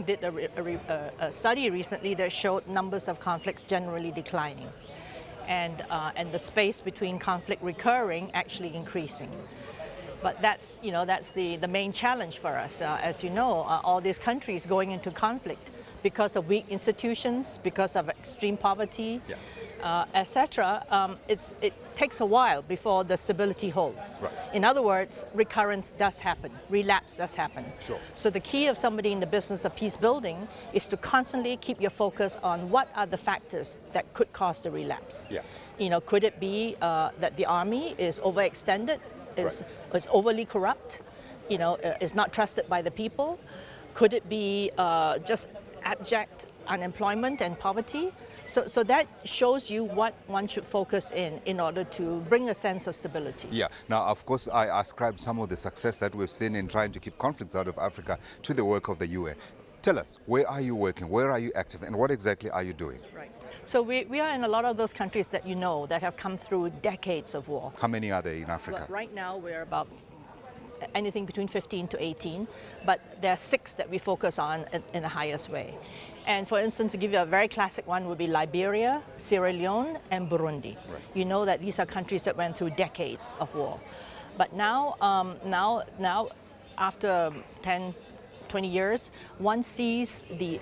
did a study recently that showed numbers of conflicts generally declining, and the space between conflict recurring actually increasing. But that's the main challenge for us. As you know, all these countries going into conflict because of weak institutions, because of extreme poverty, etc. It takes a while before the stability holds. Right. In other words, recurrence does happen, relapse does happen. Sure. So the key of somebody in the business of peace building is to constantly keep your focus on what are the factors that could cause the relapse. Yeah. Could it be that the army is overextended, is overly corrupt, is not trusted by the people? Could it be just abject unemployment and poverty? So that shows you what one should focus in order to bring a sense of stability. Yeah. Now, of course, I ascribe some of the success that we've seen in trying to keep conflicts out of Africa to the work of the UN. Tell us, where are you working? Where are you active? And what exactly are you doing? Right. So we are in a lot of those countries that you know that have come through decades of war. How many are there in Africa? Well, right now we're about anything between 15 to 18, but there are 6 that we focus on in the highest way. And for instance, to give you a very classic one would be Liberia, Sierra Leone, and Burundi. Right. You know that these are countries that went through decades of war. But now after 10, 20 years, one sees the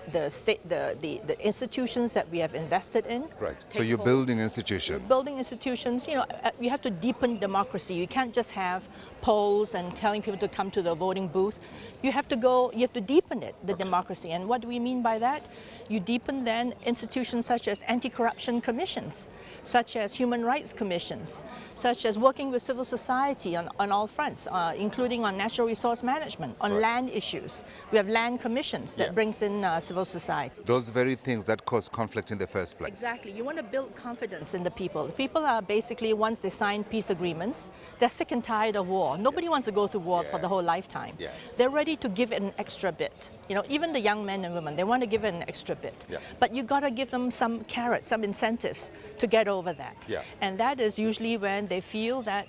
institutions that we have invested in. Right. So you're building institutions. Building institutions, you have to deepen democracy. You can't just have polls and telling people to come to the voting booth. You have to deepen it, the democracy. And what do we mean by that? You deepen then institutions such as anti-corruption commissions, such as human rights commissions, such as working with civil society on all fronts, including on natural resource management, on land issues. We have land commissions that brings in civil society. Those very things that cause conflict in the first place. Exactly. You want to build confidence in the people. The people are basically, once they sign peace agreements, they're sick and tired of war. Nobody wants to go through war for the whole lifetime. Yeah. They're ready to give it an extra bit. Even the young men and women, they want to give it an extra bit. Yeah. But you got to give them some carrots, some incentives to get over that. Yeah. And that is usually when they feel that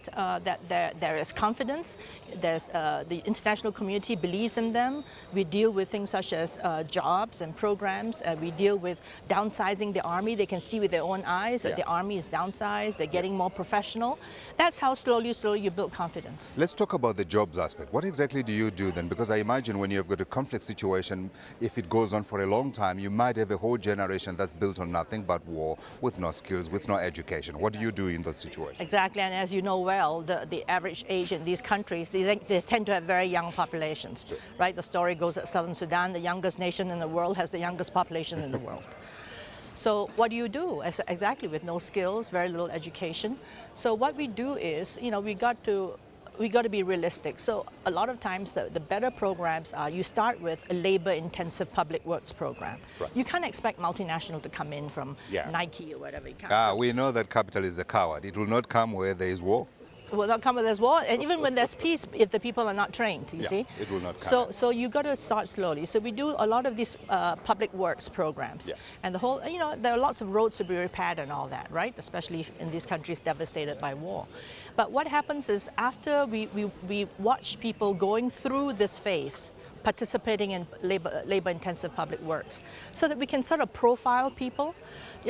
there is confidence, the international community believes in them. We deal with things such as jobs and programs. We deal with downsizing the army. They can see with their own eyes that the army is downsized. They're getting more professional. That's how slowly you build confidence. Let's talk about the jobs aspect. What exactly do you do then? Because I imagine when you've got a conflict situation, if it goes on for a long time, you might have a whole generation that's built on nothing but war, with no skills, with no education. What do you do in those situations? Exactly, and as you know well, the average age in these countries, they tend to have very young populations, right? The story goes that Southern Sudan, the youngest nation in the world, has the youngest population in the world. So what do you do? Exactly, with no skills, very little education. So what we do is, we got to be realistic. So a lot of times the better programs are, you start with a labor-intensive public works program. Right. You can't expect multinational to come in from Nike or whatever. You can't. We know that capital is a coward. It will not come where there is war. It will not come when there's war, and even when there's peace, if the people are not trained, you see. It will not come. So you got to start slowly. So we do a lot of these public works programs, and the whole, there are lots of roads to be repaired and all that, right? Especially in these countries devastated by war. But what happens is after we watch people going through this phase, participating in labor-intensive public works, so that we can sort of profile people.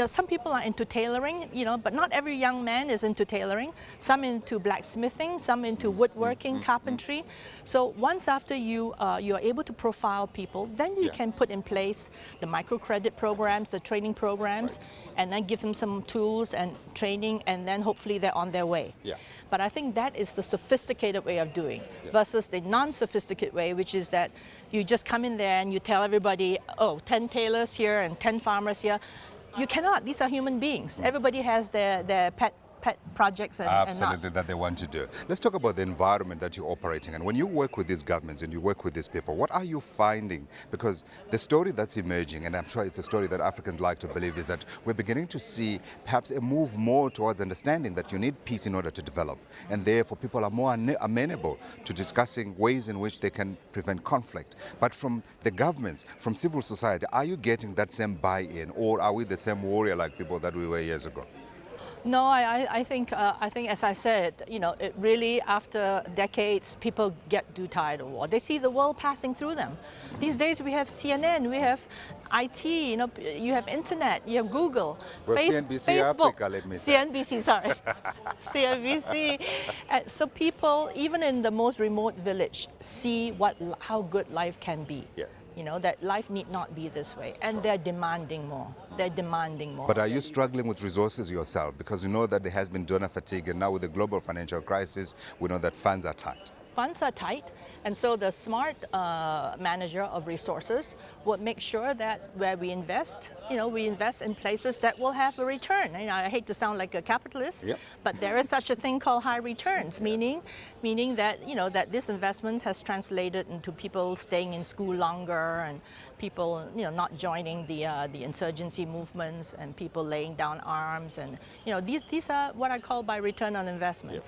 Some people are into tailoring, but not every young man is into tailoring. Some into blacksmithing, some into woodworking, carpentry. So once after you are able to profile people, then you can put in place the microcredit programs, the training programs, and then give them some tools and training, and then hopefully they're on their way. But I think that is the sophisticated way of doing versus the non-sophisticated way, which is that you just come in there and you tell everybody, 10 tailors here and 10 farmers here. You cannot. These are human beings. Everybody has their pet projects and absolutely that they want to do. Let's talk about the environment that you're operating in. When you work with these governments and you work with these people, what are you finding? Because the story that's emerging, and I'm sure it's a story that Africans like to believe, is that we're beginning to see perhaps a move more towards understanding that you need peace in order to develop, and therefore people are more amenable to discussing ways in which they can prevent conflict. But from the governments, from civil society, are you getting that same buy-in, or are we the same warrior-like people that we were years ago? No, I think as I said, it really, after decades, people get too tired of war. They see the world passing through them. These days we have CNN, we have IT, you have internet, you have Google, Well, CNBC Facebook, Africa, let me say. CNBC, sorry, CNBC. And so people, even in the most remote village, see how good life can be. Yeah. That life need not be this way, and they're demanding more. They're demanding more. But are you struggling with resources yourself? Because you know that there has been donor fatigue, and now with the global financial crisis, we know that funds are tight. Funds are tight, and so the smart manager of resources will make sure that where we invest, we invest in places that will have a return. I hate to sound like a capitalist, but there is such a thing called high returns, meaning that that this investment has translated into people staying in school longer, and people not joining the insurgency movements, and people laying down arms, and these are what I call by return on investments.